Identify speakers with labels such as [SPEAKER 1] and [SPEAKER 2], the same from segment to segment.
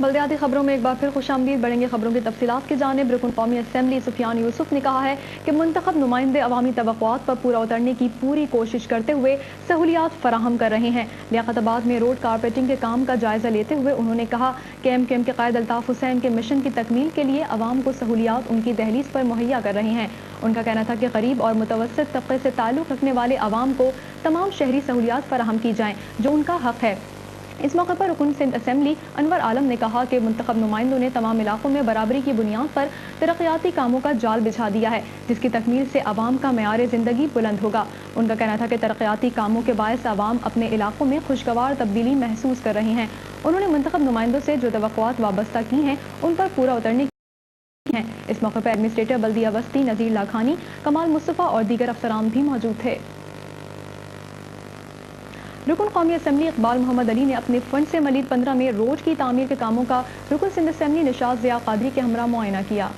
[SPEAKER 1] बल्दियाती खबरों में एक बार फिर खुशामदीद। बढ़ेंगे खबरों की तफसीलात की जानिब। रुकन कौमी असम्बली सुफियान यूसुफ ने कहा है कि मुंतखब नुमाइंदे अवामी तवक्कुआत पर पूरा उतरने की पूरी कोशिश करते हुए सहूलियात फराहम कर रहे हैं। लियाकताबाद में रोड कारपेटिंग के काम का जायजा लेते हुए उन्होंने कहा कि MQM के कायद अल्ताफ हुसैन के मिशन की तकमील के लिए अवाम को सहूलियात उनकी दहलीज पर मुहैया कर रहे हैं। उनका कहना था कि गरीब और मुतवस्सित तबके से ताल्लुक़ रखने वाले अवाम को तमाम शहरी सहूलियात फराहम की जाएँ जो उनका हक है। इस मौके पर रुकन सिंध असम्बली अनवर आलम ने कहा कि मुंतखब नुमाइंदों ने तमाम इलाकों में बराबरी की बुनियाद पर तरक्याती कामों का जाल बिछा दिया है, जिसकी तकमील से अवाम का मेयार ज़िंदगी बुलंद होगा। उनका कहना था कि तरक्याती कामों के बायस अवाम अपने इलाकों में खुशगवार तब्दीली महसूस कर रहे हैं। उन्होंने मुंतखब नुमाइंदों से जो तवक्कुआत वाबस्ता की हैं उन पर पूरा उतरने हैं। इस मौके पर एडमिनिस्ट्रेटर बल्दिया बस्ती नज़ीर लाखानी, कमाल मुस्तफ़ा और दीगर अफसरान भी मौजूद थे। रुकन कौमी असम्बली इकबाल मोहम्मद अली ने अपने फंड से मलीद 15 में रोड की तामीर के कामों का रुकन सिंध असम्बली निशात ज़िया कादरी के हमरा मुआयना किया।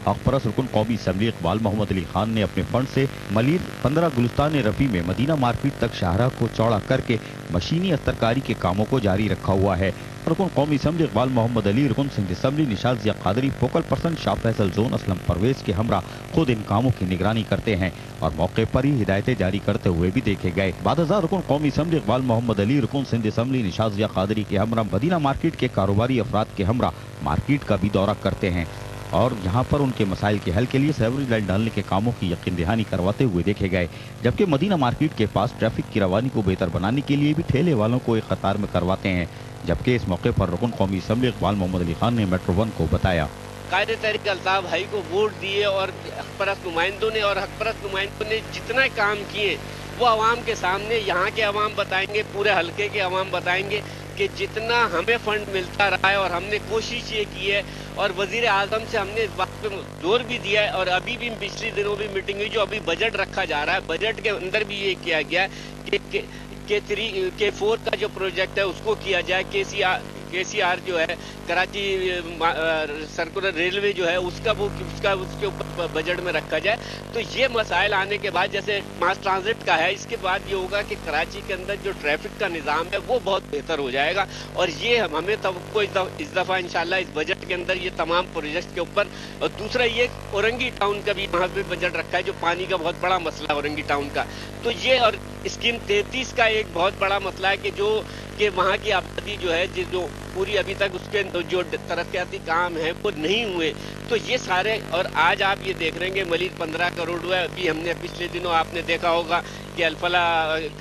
[SPEAKER 2] अखबरस रुकन कौमी असम्बली इकबाल मोहम्मद अली खान ने अपने फंड से मलीद 15 गुलिस्तान रफ़ी में मदीना मार्केट तक शाहरा को चौड़ा करके मशीनी अस्तरकारी के कामों को जारी रखा हुआ है। रुकन कौमी असम्बली इकबाल मोहम्मद अली रुकन Sindh assembly Nishat Zia Qadri focal person Shah Faisal zone Aslam Parvez के हमरा खुद इन कामों की निगरानी करते हैं और मौके पर ही हिदायतें जारी करते हुए भी देखे गए। बादशाह रुकन कौमी असम्बली इकबाल मोहम्मद अली रुकन सिंध असम्बली निशात ज़िया कादरी के हमरा मदीना मार्केट के कारोबारी अफराद के हमरा मार्केट का भी दौरा करते हैं और यहाँ पर उनके मसाइल के हल के लिए सेवरेज लाइन डालने के कामों की यकीन दहानी करवाते हुए देखे गए। जबकि मदीना मार्केट के पास ट्रैफिक की रवानी को बेहतर बनाने के लिए भी ठेले वालों को एक कतार में करवाते हैं। जबकि इस मौके पर रुकन कौमी असम्बली इकबाल मोहम्मद अली खान ने मेट्रो 1 को बताया
[SPEAKER 3] कायदे तहरीक अल्ताफ भाई को वोट दिए और हकपरस्त नुमाइंदों ने और हकपरस्त नुमाइंदों ने जितना काम किए वो आवाम के सामने यहाँ के अवाम बताएंगे, पूरे हल्के के अवाम बताएंगे कि जितना हमें फंड मिलता रहा है और हमने कोशिश ये की है और वजीर आजम से हमने इस बात पे जोर भी दिया है और अभी भी पिछले दिनों भी मीटिंग हुई जो अभी बजट रखा जा रहा है, बजट के अंदर भी ये किया गया है कि K4 का जो प्रोजेक्ट है उसको किया जाए। KCR जो है कराची सर्कुलर रेलवे जो है उसके ऊपर बजट में रखा जाए। तो ये मसाइल आने के बाद जैसे मास ट्रांजिट का है, इसके बाद ये होगा कि कराची के अंदर जो ट्रैफिक का निज़ाम है वो बहुत बेहतर हो जाएगा और ये हमें तवक्को इस दफ़ा इंशाल्लाह इस बजट के अंदर ये तमाम प्रोजेक्ट के ऊपर। और दूसरा ये औरंगी टाउन का भी वहाँ पे बजट रखा है जो पानी का बहुत बड़ा मसला है औरंगी टाउन का। तो ये और स्कीम 33 का एक बहुत बड़ा मसला है कि वहाँ की आबादी जो है जो पूरी अभी तक उसके जो तरक्याती काम है वो नहीं हुए। तो ये सारे और आज आप ये देख रहे हैं मलीद 15 करोड़ हुआ है। अभी हमने पिछले दिनों आपने देखा होगा कि अल्फला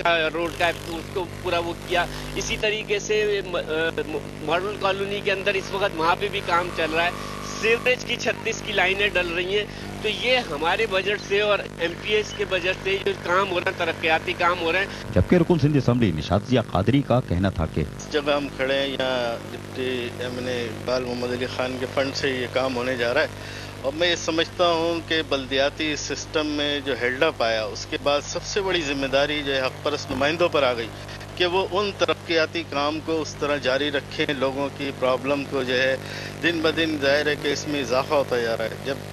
[SPEAKER 3] का रोड का उसको पूरा वो किया। इसी तरीके से मॉडल कॉलोनी के अंदर इस वक्त वहाँ पे भी काम चल रहा है। सीवरेज की 36 की लाइनें डल रही हैं। तो ये हमारे बजट से और MPS के बजट से जो काम हो रहा है तरक्याती काम हो रहे हैं।
[SPEAKER 2] जबकि रुकन सिंध असम्बली निशात ज़िया कादरी का कहना था कि
[SPEAKER 4] जब हम खड़े हैं यहाँ डिप्टी MNA इकबाल मोहम्मद अली खान के फंड से ये काम होने जा रहा है और मैं ये समझता हूँ कि बल्दियाती सिस्टम में जो हेल्डअप आया उसके बाद सबसे बड़ी जिम्मेदारी जो है हकपरस्त नुमाइंदों पर आ गई कि वो उन तरक्याती काम को उस तरह जारी रखें। लोगों की प्रॉब्लम को जो है दिन ब दिन ज़ाहिर है कि इसमें इजाफा होता जा रहा है। जब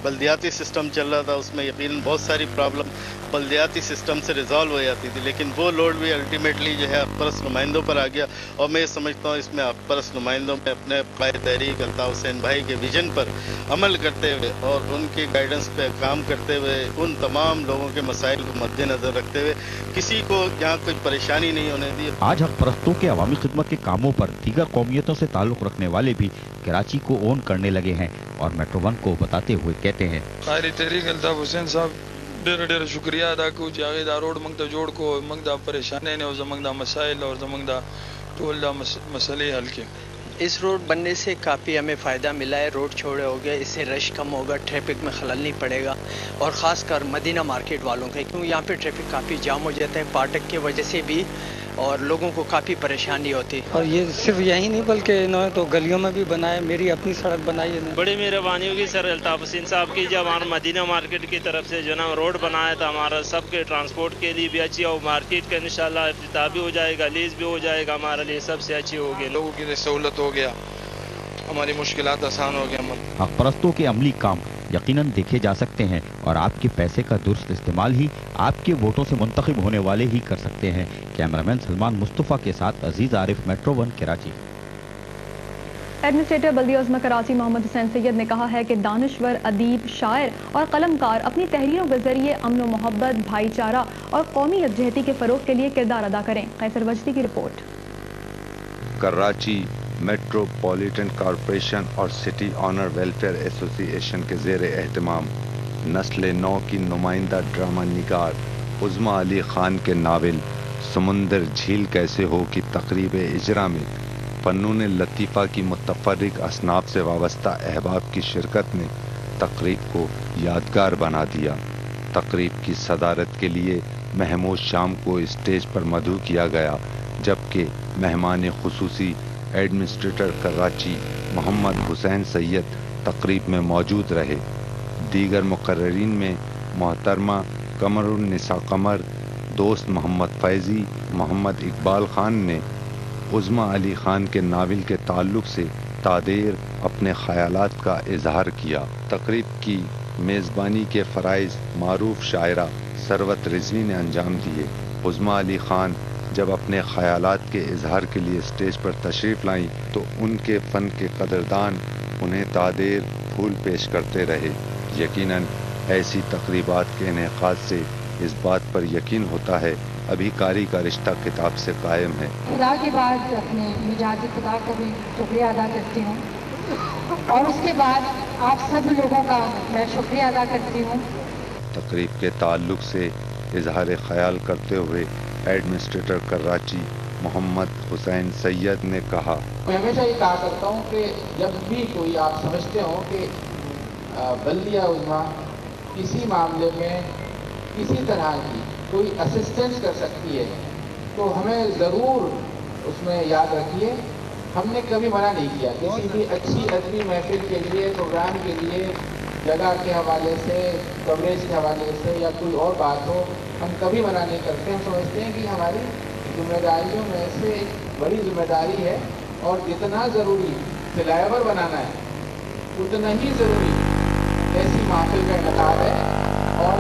[SPEAKER 4] बल्दियाती सिस्टम चल रहा था उसमें यकीनन बहुत सारी प्रॉब्लम बल्दियाती सिस्टम से रिजॉल्व हो जाती थी, लेकिन वो लोड भी अल्टीमेटली जो है हकपरस्त नुमाइंदों पर आ गया। और मैं समझता हूँ इसमें हकपरस्त नुमाइंदों में अपने कायद तहरीक अल्ताफ हुसैन भाई के विजन पर अमल करते हुए और उनके गाइडेंस पे काम करते हुए उन तमाम लोगों के मसाइल को मद्देनजर रखते हुए किसी को यहाँ कोई परेशानी नहीं होने दी।
[SPEAKER 2] आज हकपरस्तों के अवामी खिदमत के कामों पर दीगर कौमियतों से ताल्लुक़ रखने वाले भी कराची को ओन करने लगे हैं और मेट्रो 1 को बताते हुए कहते हैं
[SPEAKER 5] कायद तहरीक अल्ताफ हुसैन साहब ढेर शुक्रिया अदा को जागे दा रोड मंगता जोड़ को मंगता परेशानी ने मंगता मसाइल और मंगता टोल दा मसले हल के।
[SPEAKER 6] इस रोड बनने से काफ़ी हमें फ़ायदा मिला है। रोड छोड़े हो गया, इससे रश कम होगा, ट्रैफिक में खलल नहीं पड़ेगा और ख़ास कर मदीना मार्केट वालों का, क्योंकि यहाँ पे ट्रैफिक काफ़ी जाम हो जाता है फाटक की वजह से भी और लोगों को काफ़ी परेशानी होती है।
[SPEAKER 7] और ये सिर्फ यही नहीं बल्कि इन्होंने तो गलियों में भी बनाए, मेरी अपनी सड़क बनाई है।
[SPEAKER 8] बड़ी मेहरबानी होगी सर अल्ताफ हुसैन साहब की जब हमारा मदीना मार्केट की तरफ से जो ना रोड बनाया था हमारा सबके ट्रांसपोर्ट के लिए भी अच्छी और मार्केट का इंशाल्लाह इफ्तिताह भी हो जाएगा, लीज भी हो जाएगा, हमारे लिए सबसे अच्छी होगी,
[SPEAKER 5] लोगों की सहूलत हो गया, हमारी मुश्किलात आसान हो गया।
[SPEAKER 2] हकपरस्तों के अमली काम यकीनन देखे जा सकते हैं और आपके पैसे का दुरुस्त इस्तेमाल ही आपके वोटों से मुंतखब होने वाले ही कर सकते हैं। कैमरामैन सलमान मुस्तफ़ा के साथ अजीज आरिफ, मेट्रो 1 कराची।
[SPEAKER 1] ایڈمنسٹریٹر بلدیہ عظمی کراچی محمد حسین سید نے کہا ہے کہ دانشور، ادیب، شاعر اور قلمکار اپنی تحریروں کے ذریعے امن و محبت، بھائی چارہ اور قومی یکجہتی کے فروغ کے لیے کردار ادا کریں۔ قیصر وجدی کی رپورٹ۔
[SPEAKER 9] کراچی میٹروپولیٹن کارپوریشن اور سٹی آنر ویلفیئر ایسوسی ایشن کے زیر اہتمام نسل نو کی نمائندہ ڈرامہ نگار عظمی علی خان کے ناول سمندر جھیل کیسے ہو کی تقریب اجرا میں فنون لطیفہ کی متفرق اصناف سے وابستہ احباب کی شرکت نے تقریب کو یادگار بنا دیا۔ تقریب کی صدارت کے لیے محمود شام کو اسٹیج پر مدعو کیا گیا، جبکہ مہمان خصوصی ایڈمنسٹریٹر کراچی محمد حسین سید تقریب میں موجود رہے۔ دیگر مقررین میں محترمہ قمر النساء قمر، دوست محمد فیضی، محمد اقبال خان نے عظمی علی خان کے ناول کے تعلق سے تادیر اپنے خیالات کا اظہار کیا۔ تقریب کی میزبانی کے فرائض معروف شاعرہ ثروت رضوی نے انجام دیے۔ عظمی علی خان جب اپنے خیالات کے اظہار کے لیے اسٹیج پر تشریف لائیں تو ان کے فن کے قدردان انہیں تادیر پھول پیش کرتے رہے۔ یقیناً ایسی تقریبات کے انعقاد سے اس بات پر یقین ہوتا ہے ابھی کاری کا رشتہ کتاب سے قائم ہے۔
[SPEAKER 10] خدا کے بعد اپنے مجاز خدا کا بھی شکریہ ادا کرتی ہوں اور اس کے بعد آپ سب لوگوں کا میں شکریہ ادا کرتی ہوں۔
[SPEAKER 9] تقریب کے تعلق سے اظہار خیال کرتے ہوئے ایڈمنسٹریٹر کراچی محمد حسین سید نے کہا،
[SPEAKER 11] میں ہمیشہ یہ کہا کرتا ہوں کہ جب بھی کوئی آپ سمجھتے ہوں کہ بلدیہ عظمیٰ کسی معاملے میں کسی طرح کی کوئی اسسٹنس کر سکتی ہے تو ہمیں ضرور اس میں یاد رکھیے ہم نے کبھی منع نہیں کیا کسی بھی اچھی ادبی محفل کے لیے، پروگرام کے لیے، جگہ کے حوالے سے، کوریج کے حوالے سے یا کوئی اور بات ہو، ہم کبھی منع نہیں کرتے۔ ہم سمجھتے ہیں کہ ہماری ذمہ داریوں میں سے ایک بڑی ذمہ داری ہے اور جتنا ضروری فلائی اوور بنانا ہے اتنا ہی ضروری ایسی محفل کا انعقاد ہے۔ اور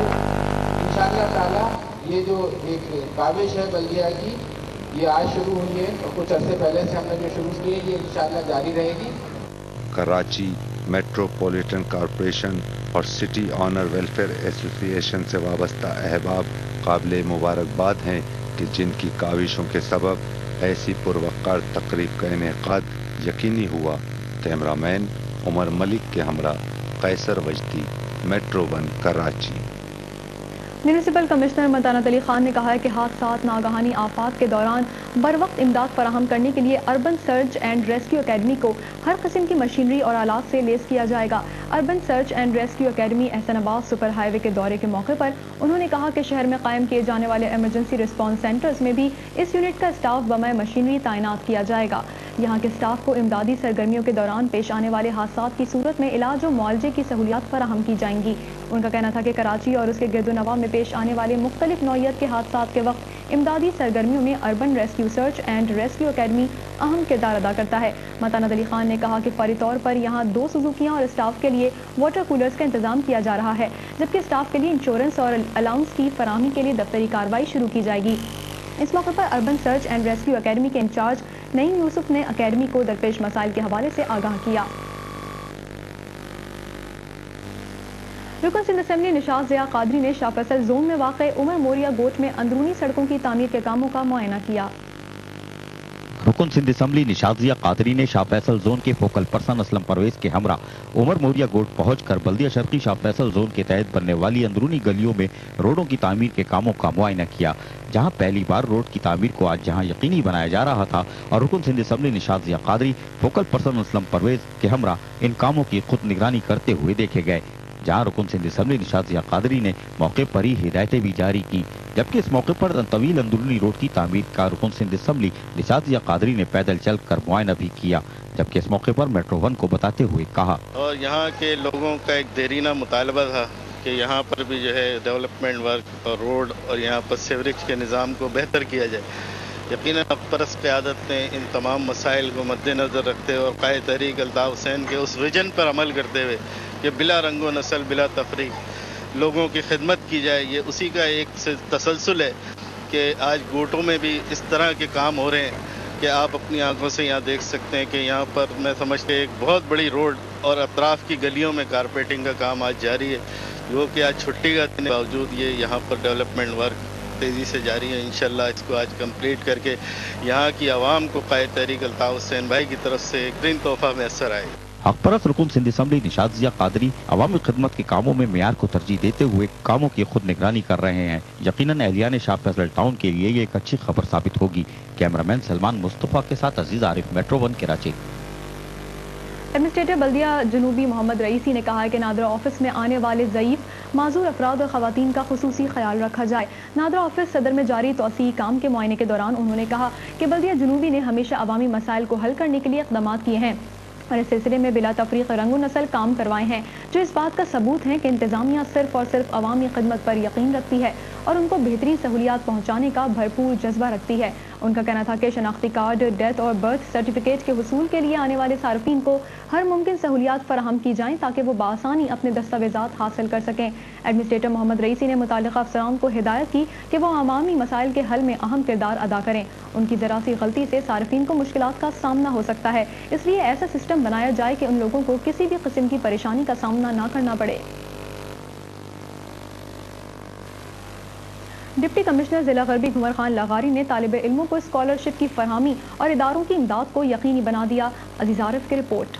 [SPEAKER 11] انشاءاللہ تعالی یہ جو ایک کاوش ہے بلدیہ کی، یہ آج شروع ہوئی ہے اور کچھ عرصے پہلے سے ہم نے جو شروع کی ہے یہ انشاءاللہ جاری رہے گی۔
[SPEAKER 9] کراچی میٹروپولیٹن کارپوریشن اور سٹی آنر ویلفیئر ایسوسی ایشن سے وابستہ احباب قابل مبارکباد ہیں کہ جن کی کاوشوں کے سبب ایسی پروقار تقریب کا انعقاد یقینی ہوا۔ کیمرہ مین عمر ملک کے ہمراہ قیصر وجدی، metro 1 Karachi.
[SPEAKER 1] Municipal commissioner متانت Ali Khan نے کہا ہے کہ حادثات، ناگہانی آفات کے دوران بروقت امداد فراہم کرنے کے لیے urban search and rescue academy کو ہر قسم کی مشینری اور آلات سے لیس کیا جائے گا۔ Urban search and rescue academy Ahsanabad super high وے کے دورے کے موقع پر انہوں نے کہا کہ شہر میں قائم کیے جانے والے ایمرجنسی رسپانس سینٹرز میں بھی اس یونٹ کا اسٹاف بمائے مشینری تعینات کیا جائے گا۔ یہاں کے اسٹاف کو امدادی سرگرمیوں کے دوران پیش آنے والے حادثات کی صورت میں علاج و معالجے کی سہولیات فراہم کی جائیں گی۔ ان کا کہنا تھا کہ کراچی اور اس کے گرد و نواح میں پیش آنے والے مختلف نوعیت کے حادثات کے وقت امدادی سرگرمیوں میں urban rescue search and rescue academy اہم کردار ادا کرتا ہے۔ متانت علی خان نے کہا کہ فوری طور پر یہاں 2 سوزوکیاں اور اسٹاف کے لیے واٹر کولرز کا انتظام کیا جا رہا ہے، جبکہ اسٹاف کے لیے انشورنس اور الاؤنس کی فراہمی کے لیے دفتری کارروائی شروع کی جائے گی۔ اس موقع پر urban search and rescue academy کے انچارج نعیم یوسف نے اکیڈمی کو درپیش مسائل کے حوالے سے آگاہ کیا۔ رکن سندھ اسمبلی نشاط ضیاء قادری نے شاہ فیصل زون میں واقع عمر موریا گوٹ میں اندرونی سڑکوں کی تعمیر کے کاموں کا معائنہ کیا۔
[SPEAKER 2] رکن سندھ اسمبلی نشاط ضیاء قادری نے شاہ فیصل زون کے فوکل پرسن اسلم پرویز کے ہمراہ عمر موریا گوٹ پہنچ کر بلدیہ شرقی شاہ فیصل زون کے تحت بننے والی اندرونی گلیوں میں روڈوں کی تعمیر کے کاموں کا معائنہ کیا، جہاں پہلی بار روڈ کی تعمیر کو آج جہاں یقینی بنایا جا رہا تھا اور رکن سندھ اسمبلی نشاط ضیاء قادری فوکل پرسن اسلم پرویز کے ہمراہ ان کاموں کی خود نگرانی کرتے ہوئے دیکھے گئے، جہاں رکن سندھ اسمبلی نشاط ضیاء قادری نے موقع پر ہی ہدایتیں بھی جاری کی، جبکہ اس موقع پر طویل اندرونی روڈ کی تعمیر کا رکن سندھ اسمبلی نشاط ضیاء قادری نے پیدل چل کر معائنہ بھی کیا، جبکہ اس موقع پر میٹرو 1 کو بتاتے ہوئے کہا،
[SPEAKER 4] اور یہاں کے لوگوں کا ایک دیرینہ مطالبہ تھا کہ یہاں پر بھی جو ہے ڈیولپمنٹ ورک اور روڈ اور یہاں پر سیوریج کے نظام کو بہتر کیا جائے۔ یقیناً پرست قیادت نے ان تمام مسائل کو مد نظر رکھتے ہوئے اور قائد تحریک الطاف حسین کے اس ویژن پر عمل کرتے ہوئے کہ بلا رنگ و نسل بلا تفریق لوگوں کی خدمت کی جائے، یہ اسی کا ایک تسلسل ہے کہ آج گوٹوں میں بھی اس طرح کے کام ہو رہے ہیں کہ آپ اپنی آنکھوں سے یہاں دیکھ سکتے ہیں کہ یہاں پر میں سمجھتے ایک بہت بڑی روڈ اور اطراف کی گلیوں میں کارپیٹنگ کا کام آج جاری ہے، جو کہ آج چھٹی کا دن باوجود یہ یہاں پر ڈیولپمنٹ ورک تیزی سے جاری ہے۔ انشاءاللہ اس کو آج کمپلیٹ کر کے یہاں کی عوام کو قائد تحریک الطاف حسین بھائی کی طرف سے ایک گرین تحفہ میسر آئے۔
[SPEAKER 2] حق پرست رکن سندھ اسمبلی نشاط ضیاء قادری عوامی خدمت کے کاموں میں معیار کو ترجیح دیتے ہوئے کاموں کی خود نگرانی کر رہے ہیں۔ یقیناً اہلیان شاہ فیصل ٹاؤن کے لیے یہ ایک اچھی خبر ثابت ہوگی۔ کیمرامین سلمان مصطفیٰ کے ساتھ عزیز عارف، میٹرو 1 کراچی۔
[SPEAKER 1] ایڈمنسٹریٹر بلدیہ جنوبی محمد رئیسی نے کہا ہے کہ نادرا آفس میں آنے والے ضعیف معذور افراد اور خواتین کا خصوصی خیال رکھا جائے۔ نادرا آفس صدر میں جاری توسیعی کام کے معائنے کے دوران انہوں نے کہا کہ بلدیہ جنوبی نے ہمیشہ عوامی مسائل کو حل کرنے کے لیے اقدامات کیے ہیں اور اس سلسلے میں بلا تفریق رنگ و نسل کام کروائے ہیں، جو اس بات کا ثبوت ہے کہ انتظامیہ صرف اور صرف عوامی خدمت پر یقین رکھتی ہے اور ان کو بہترین سہولیات پہنچانے کا بھرپور جذبہ رکھتی ہے۔ ان کا کہنا تھا کہ شناختی کارڈ، ڈیتھ اور برتھ سرٹیفکیٹ کے حصول کے لیے آنے والے صارفین کو ہر ممکن سہولیات فراہم کی جائیں تاکہ وہ بآسانی اپنے دستاویزات حاصل کر سکیں۔ ایڈمنسٹریٹر محمد رئیسی نے متعلقہ افسران کو ہدایت کی کہ وہ عوامی مسائل کے حل میں اہم کردار ادا کریں۔ ان کی ذرا سی غلطی سے صارفین کو مشکلات کا سامنا ہو سکتا ہے، اس لیے ایسا سسٹم بنایا جائے کہ ان لوگوں کو کسی بھی قسم کی پریشانی کا سامنا نہ کرنا پڑے۔ ڈپٹی کمشنر ضلع غربی گھمر خان لغاری نے طالب علموں کو اسکالرشپ کی فراہمی اور اداروں کی امداد کو یقینی بنا دیا۔ عزیز عارف کی رپورٹ۔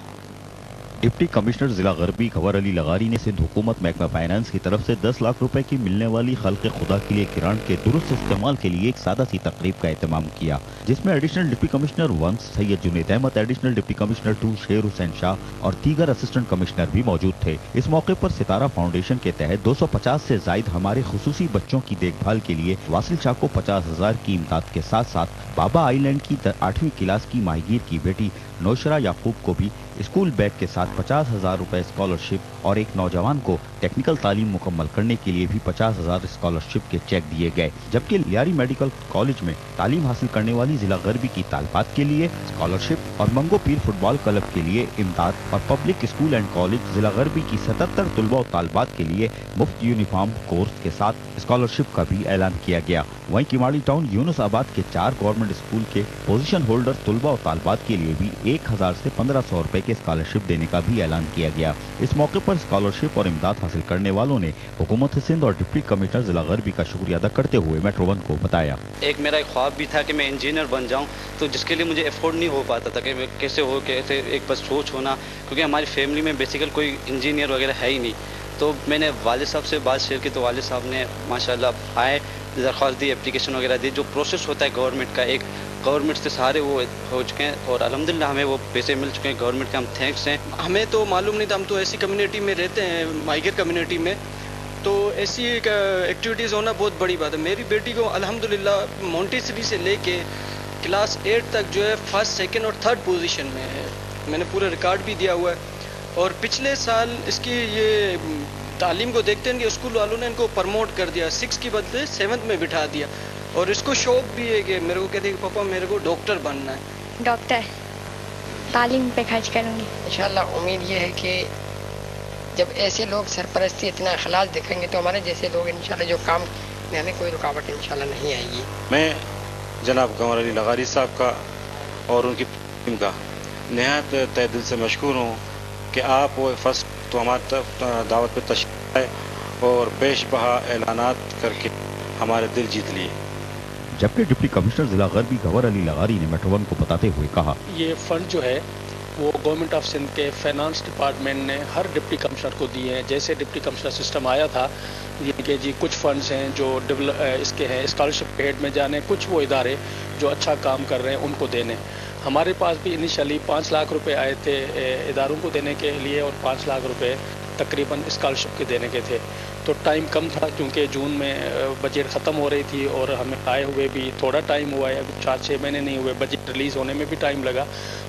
[SPEAKER 2] ڈپٹی کمشنر ضلع غربی گھور علی لغاری نے سندھ حکومت محکمہ فائنانس کی طرف سے 10 لاکھ روپے کی ملنے والی خلق خدا کے لیے گرانٹ کے درست استعمال کے لیے ایک سادہ سی تقریب کا اہتمام کیا، جس میں additional deputy commissioner 1 Syed Junaid Ahmed, additional deputy commissioner 2 Sher Hussain Shah اور دیگر اسسٹنٹ کمشنر بھی موجود تھے۔ اس موقع پر ستارہ فاؤنڈیشن کے تحت 250 سے زائد ہمارے خصوصی بچوں کی دیکھ بھال کے لیے واصل شاہ کو 50,000 کی امداد کے ساتھ ساتھ بابا آئی لینڈ کی 8ویں کلاس کی ماہی گیر کی بیٹی نوشرہ یعقوب کو بھی اسکول بیگ کے ساتھ 50,000 روپے اسکالرشپ اور ایک نوجوان کو ٹیکنیکل تعلیم مکمل کرنے کے لیے بھی 50,000 اسکالرشپ کے چیک دیے گئے، جبکہ لیاری میڈیکل کالج میں تعلیم حاصل کرنے والی ضلع غربی کی طالبات کے لیے اسکالرشپ اور منگو پیر فٹ بال کلب کے لیے امداد اور پبلک اسکول اینڈ کالج ضلع غربی کی 77 طلباء و طالبات کے لیے مفت یونیفارم کورس کے ساتھ اسکالرشپ کا بھی اعلان کیا گیا۔ وہیں کماڑی ٹاؤن یونس آباد کے 4 گورنمنٹ اسکول کے پوزیشن ہولڈر طلباء و طالبات کے لیے بھی 1,000 سے 1,500 روپے کے اسکالرشپ دینے کا بھی اعلان کیا گیا۔ اس موقع پر اسکالرشپ اور امداد حاصل کرنے والوں نے حکومت سندھ اور ڈپٹی کمشنر ضلع غربی کا شکریہ ادا کرتے ہوئے میٹرو 1 کو بتایا۔
[SPEAKER 12] میرا ایک خواب بھی تھا کہ میں انجینئر بن جاؤں، تو جس کے لیے مجھے افورڈ نہیں ہو پاتا تھا کہ کیسے ہو، کیسے ایک بس سوچ ہونا، کیونکہ ہماری فیملی میں بیسیکل کوئی انجینئر وغیرہ ہے ہی نہیں۔ تو میں نے والد صاحب سے بات شیئر کی تو والد صاحب نے ماشاءاللہ آئے، درخواست دی، اپلیکیشن وغیرہ دی، جو پروسیس ہوتا ہے گورنمنٹ کا، ایک گورنمنٹ سے سارے وہ ہو چکے ہیں اور الحمدللہ ہمیں وہ پیسے مل چکے ہیں، گورنمنٹ کے ہم تھینکس ہیں۔
[SPEAKER 6] ہمیں تو معلوم نہیں تھا، ہم تو ایسی کمیونٹی میں رہتے ہیں، مائیگر کمیونٹی میں، تو ایسی ایکٹیویٹیز ہونا بہت بڑی بات ہے۔ میری بیٹی کو الحمدللہ مونٹیسری سے لے کے کلاس 8 تک جو ہے 1st، 2nd اور 3rd پوزیشن میں ہے، میں نے پورا ریکارڈ بھی دیا ہوا ہے۔ اور پچھلے سال اس کی یہ تعلیم کو دیکھتے ہیں کہ اسکول والوں نے ان کو پرموٹ کر دیا، 6 کی بدلے 7th میں بٹھا دیا، اور اس کو شوق بھی ہے کہ میرے کو کہتے ہیں کہ پاپا میرے کو ڈاکٹر بننا ہے۔
[SPEAKER 13] ڈاکٹر تعلیم پہ خرچ کروں گی
[SPEAKER 14] انشاءاللہ۔ امید یہ ہے کہ جب ایسے لوگ سرپرستی اتنا اخلاص دکھیں گے تو ہمارے جیسے لوگ انشاءاللہ جو کام میں ہمیں کوئی رکاوٹ انشاءاللہ نہیں آئے گی۔
[SPEAKER 15] میں جناب گھور علی لغاری صاحب کا اور ان کی ٹیم کا نہایت تہ دل سے مشکور ہوں کہ آپ وہ فرسٹ تو ہمارے دعوت پہ تشریف آئے اور بیش بہا اعلانات کر کے ہمارے دل جیت لیے۔
[SPEAKER 2] جبکہ ڈپٹی کمشنر ضلع غربی گھور علی لغاری نے میٹرو 1 کو بتاتے ہوئے کہا،
[SPEAKER 16] یہ فنڈ جو ہے وہ گورنمنٹ آف سندھ کے فائنانس ڈپارٹمنٹ نے ہر ڈپٹی کمشنر کو دیے ہیں۔ جیسے ڈپٹی کمشنر سسٹم آیا تھا یہ کہ جی کچھ فنڈز ہیں جو اس کے ہیں اسکالرشپ کے ہیڈ میں جانے، کچھ وہ ادارے جو اچھا کام کر رہے ہیں ان کو دینے۔ ہمارے پاس بھی انیشلی 5 لاکھ روپے آئے تھے اداروں کو دینے کے لیے اور 5 لاکھ روپے تقریباً اسکالرشپ کے دینے کے تھے، تو ٹائم کم تھا کیونکہ جون میں بجٹ ختم ہو رہی تھی اور ہمیں آئے ہوئے بھی تھوڑا ٹائم ہوا ہے، ابھی 4-6 مہینے نہیں ہوئے، بجٹ ریلیز ہونے میں بھی ٹائم لگا۔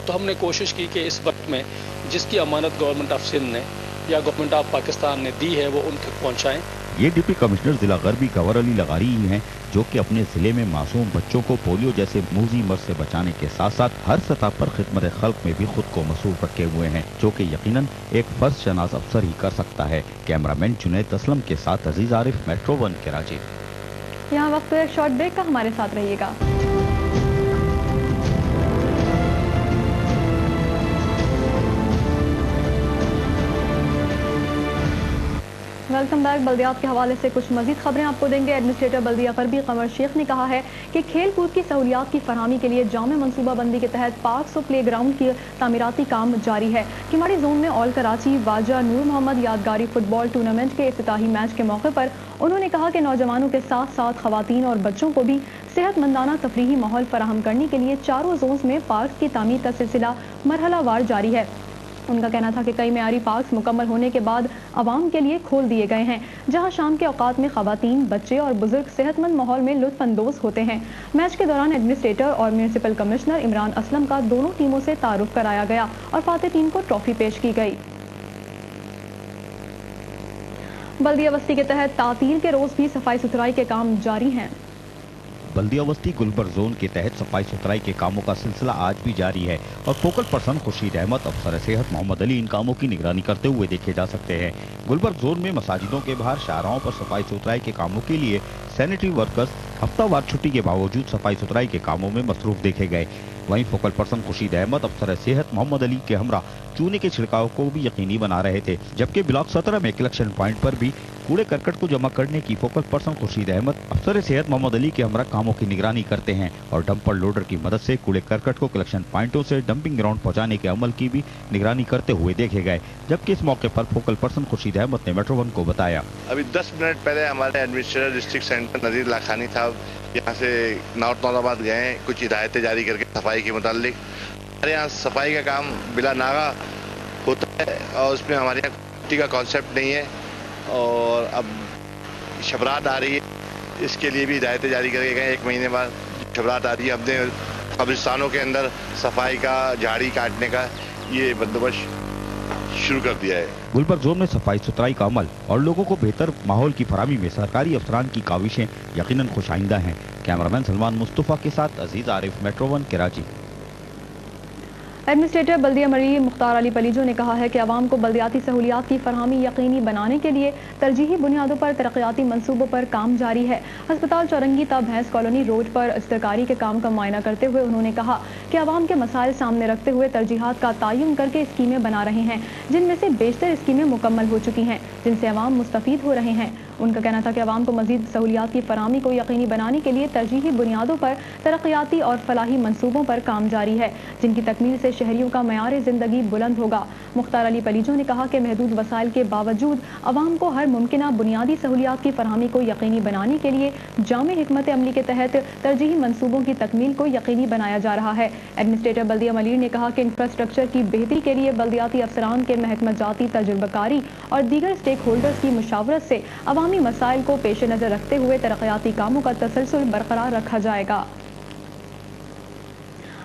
[SPEAKER 16] تو ہم نے کوشش کی کہ اس وقت میں جس کی امانت گورنمنٹ آف سندھ نے یا گورنمنٹ آف پاکستان نے دی ہے وہ ان تک پہنچائیں۔
[SPEAKER 2] یہ ڈپٹی کمشنر ضلع غربی گھور علی لغاری ہی ہیں جو کہ اپنے ضلع میں معصوم بچوں کو پولیو جیسے موذی مرض سے بچانے کے ساتھ ساتھ ہر سطح پر خدمت خلق میں بھی خود کو مصروف رکھے ہوئے ہیں، جو کہ یقیناً ایک فرض شناس افسر ہی کر سکتا ہے۔ کیمرامین جنید اسلم کے ساتھ عزیز عارف، میٹرو 1 کراچی۔
[SPEAKER 1] یہاں وقت ایک شارٹ بریک کا، ہمارے ساتھ رہیے گا۔ Welcome back. बल्दियात के हवाले से कुछ मजीद खबरें आपको देंगे। एडमिनिस्ट्रेटर बल्दिया गरबी कमर शेख ने कहा है कि खेल कूद की सहूलियात की फरहमी के लिए जामे मनसूबा बंदी के तहत पार्क्स और प्ले ग्राउंड की तामीराती काम जारी है। किमाड़ी जोन में ऑल कराची वाजा नूर मोहम्मद यादगारी फुटबॉल टूर्नामेंट के इफ्तिताही मैच के मौके पर उन्होंने कहा कि नौजवानों के साथ साथ खवातीन और बच्चों को भी सेहतमंदाना तफरीही माहौल फराहम करने के लिए चारों जोन्स में पार्क्स की तामीर का सिलसिला मरहलावार जारी है। उनका कहना था कि कई मेयारी पार्क्स मुकम्मल होने के बाद आवाम के लिए खोल दिए गए हैं, जहां शाम के औकात में खवातीन, बच्चे और बुजुर्ग सेहतमंद माहौल में लुत्फानंदोज होते हैं। मैच के दौरान एडमिनिस्ट्रेटर और म्यूनिसिपल कमिश्नर इमरान असलम का दोनों टीमों से तारुफ कराया गया और फातेह टीम को ट्रॉफी पेश की गई। बल्दिया बस्ती के तहत तातील के रोज भी सफाई सुथराई के काम जारी हैं।
[SPEAKER 2] बल्दिया बस्ती गुलबर्ग जोन के तहत सफाई सुथराई के कामों का सिलसिला आज भी जारी है और फोकल पर्सन खुर्शीद अहमद, अफसर सेहत मोहम्मद अली इन कामों की निगरानी करते हुए देखे जा सकते हैं। गुलबर्ग जोन में मसाजिदों के बाहर शाहराहों पर सफाई सुथराई के कामों के लिए सैनिटरी वर्कर्स हफ्तावार छुट्टी के बावजूद सफाई सुथराई के कामों में मसरूफ देखे गए। वहीं फोकल पर्सन खुर्शीद अहमद, अफसर सेहत मोहम्मद अली के हमरा चूने के छिड़काव को भी यकीनी बना रहे थे, जबकि ब्लॉक 17 में कलेक्शन पॉइंट पर भी कूड़े करकट को जमा करने की फोकल पर्सन खुर्शीद अहमद, अफसर सेहत मोहम्मद अली के हमरा कामों की निगरानी करते हैं और डंपर लोडर की मदद से कूड़े करकट को कलेक्शन पॉइंटों से डंपिंग ग्राउंड पहुंचाने के अमल की भी निगरानी करते हुए देखे गए। जबकि इस मौके पर फोकल पर्सन खुर्शीद अहमद ने मेट्रो वन को बताया,
[SPEAKER 17] अभी 10 मिनट पहले हमारे एडमिनिस्ट्रेटर डिस्ट्रिक्ट सेंटर नजीर लाखानी साहब यहाँ से नॉर्थ नौराबाद गए, कुछ हिदायतें जारी करके सफाई के मुतालिक। हमारे यहाँ सफाई का काम बिला नागा होता है और उसमें हमारे यहाँ छुट्टी का कॉन्सेप्ट नहीं है और अब शबरात आ रही है, इसके लिए भी हिदायतें जारी करके गए। 1 महीने बाद शबरात आ रही है, हमने कब्रिस्तानों के अंदर सफाई का, झाड़ी काटने का ये बंदोबस्त शुरू कर दिया है।
[SPEAKER 2] गुलबर्ग जोन में सफाई सुथराई का अमल और लोगों को बेहतर माहौल की फराहमी में सरकारी अफसरान की काविशें यकीनन खुशाइंदा हैं। कैमरामैन सलमान मुस्तफा के साथ Aziz Arif, metro one, Karachi.
[SPEAKER 1] Administrator Baldia Murree Mukhtar Ali Palijo ने कहा है कि आवाम को बल्दियाती सहूलियात की फरहमी यकीनी बनाने के लिए तरजीही बुनियादों पर तरक्याती मनसूबों पर काम जारी है। अस्पताल चौरंगी ता भैंस कॉलोनी रोड पर इस्तकारी के काम का मुआयना करते हुए उन्होंने कहा कि आवाम के मसाइल सामने रखते हुए तरजीहात का तयन करके स्कीमें बना रहे हैं, जिनमें से बेशतर स्कीमें मुकम्मल हो चुकी हैं, जिनसे आवाम मुस्तफीद हो रहे हैं। उनका कहना था कि आवाम को मजीद सहूलियात की फराहमी को यकीनी बनाने के लिए तरजीही बुनियादों पर तरक्याती और फलाही मनसूबों पर काम जारी है, जिनकी तकमील से शहरियों का मयार जिंदगी बुलंद होगा। मुख्तार अली पलीजो ने कहा कि महदूद वसाइल के बावजूद आवाम को हर मुमकिना बुनियादी सहूलियात की फराहमी को यकीनी बनाने के लिए जामे हिकमत अमली के तहत तरजीही मनसूबों की तकमील को यकीनी बनाया जा रहा है। एडमिनिस्ट्रेटर बल्दिया मलीर ने कहा कि इंफ्रास्ट्रक्चर की बेहतरी के लिए बल्दियाती अफसरान के महकमा जाती तजुर्बाकारी और दीगर स्टेक होल्डर्स की मुशावरत से अवामी मसाइल को पेश नजर रखते हुए तरक्याती कामों का तसलसल बरकरार रखा जाएगा।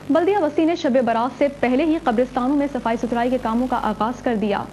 [SPEAKER 1] बल्दिया बस्ती ने शब बारात से पहले ही कब्रिस्तानों में सफाई सुथराई के कामों का आगाज कर दिया।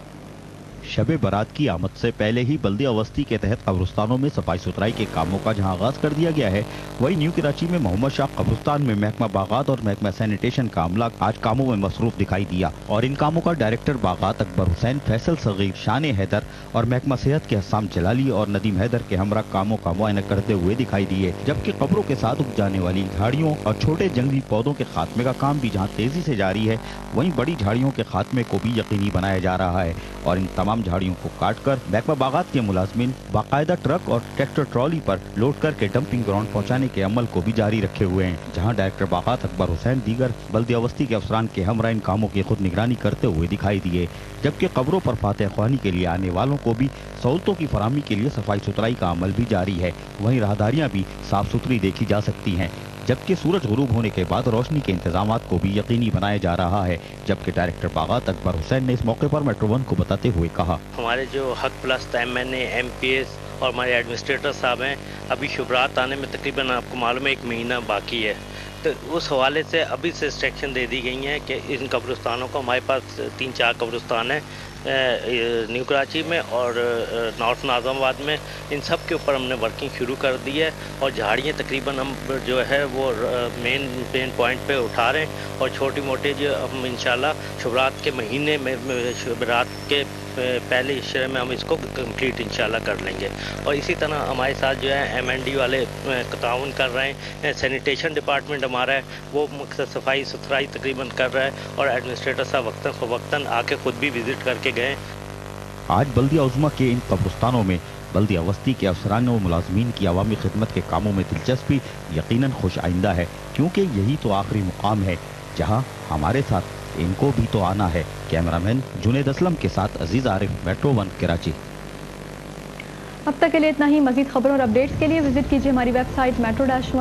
[SPEAKER 2] शब बारात की आमद से पहले ही बल्दिया बस्ती के तहत कब्रिस्तानों में सफाई सुथराई के कामों का जहां आगाज कर दिया गया है, वहीं न्यू कराची में मोहम्मद शाह कब्रिस्तान में महकमा बागात और महकमा सैनिटेशन का अमला आज कामों में मसरूफ दिखाई दिया और इन कामों का डायरेक्टर बागात अकबर हुसैन, फैसल सगीर, शान हैदर और महकमा सेहत के हसाम जलाली और नदीम हैदर के हमरा कामों का मुआयना करते हुए दिखाई दिए। जबकि कब्रों के साथ उग जाने वाली झाड़ियों और छोटे जंगली पौधों के खात्मे का काम भी जहाँ तेजी से जारी है, वहीं बड़ी झाड़ियों के खात्मे को भी यकीनी बनाया जा रहा है और इन तमाम झाड़ियों को काटकर महकमा बागात के मुलाजमीन बाकायदा ट्रक और ट्रैक्टर ट्रॉली पर लोड करके डंपिंग ग्राउंड पहुंचाने के अमल को भी जारी रखे हुए हैं, जहां डायरेक्टर बागात अकबर हुसैन दीगर बल्दिया बस्ती के अफसरान के हमरा इन कामों की खुद निगरानी करते हुए दिखाई दिए। जबकि कब्रों पर फातेह ख्वानी के लिए आने वालों को भी सहूलतों की फराहमी के लिए सफाई सुथराई का अमल भी जारी है। वहीं राहदारियां भी साफ सुथरी देखी जा सकती हैं, जबकि सूरज गुरूब होने के बाद रोशनी के इंतजामात को भी यकीनी बनाया जा रहा है। जबकि डायरेक्टर बागात अकबर हुसैन ने इस मौके पर मेट्रो वन को बताते हुए कहा,
[SPEAKER 18] हमारे जो हक प्लस MNA, MPS और हमारे एडमिनिस्ट्रेटर साहब हैं, अभी शुभरात आने में तकरीबन आपको मालूम है 1 महीना बाकी है, तो उस हवाले से अभी से इंस्ट्रक्शन दे दी गई हैं कि इन कब्रिस्तानों को, हमारे पास 3-4 कब्रिस्तान हैं न्यू कराची में और नॉर्थ नाज़िमाबाद में, इन सब के ऊपर हमने वर्किंग शुरू कर दी है और झाड़ियाँ तकरीबन हम जो है वो मेन पॉइंट पे उठा रहे हैं और छोटी मोटी जो हम इंशाल्लाह शुभरात के महीने में, शुभरात के पहले इशरे में हम इसको कंप्लीट इंशाल्लाह कर लेंगे। और इसी तरह हमारे साथ जो है MND वाले ताउन कर रहे हैं, सैनिटेशन डिपार्टमेंट हमारा है वो मकसद सफाई सुथराई तकरीबन कर रहा है और एडमिनिस्ट्रेटर साहब वक्तन आके खुद भी विजिट करके गए।
[SPEAKER 2] आज बल्दिया उज़्मा के इन कब्रिस्तानों में बल्दिया वस्ती के अफसरान व मुलाजमीन की अवामी खिदमत के कामों में दिलचस्पी यकीनन खुश आइंदा है, क्योंकि यही तो आखिरी मुकाम है जहां हमारे साथ इनको भी तो आना है। कैमरामैन जुनेद असलम के साथ अजीज आरिफ, मेट्रो 1 कराची।
[SPEAKER 1] अब तक के लिए इतना ही। मजीद खबरों और अपडेट्स के लिए विजिट कीजिए हमारी वेबसाइट metro-1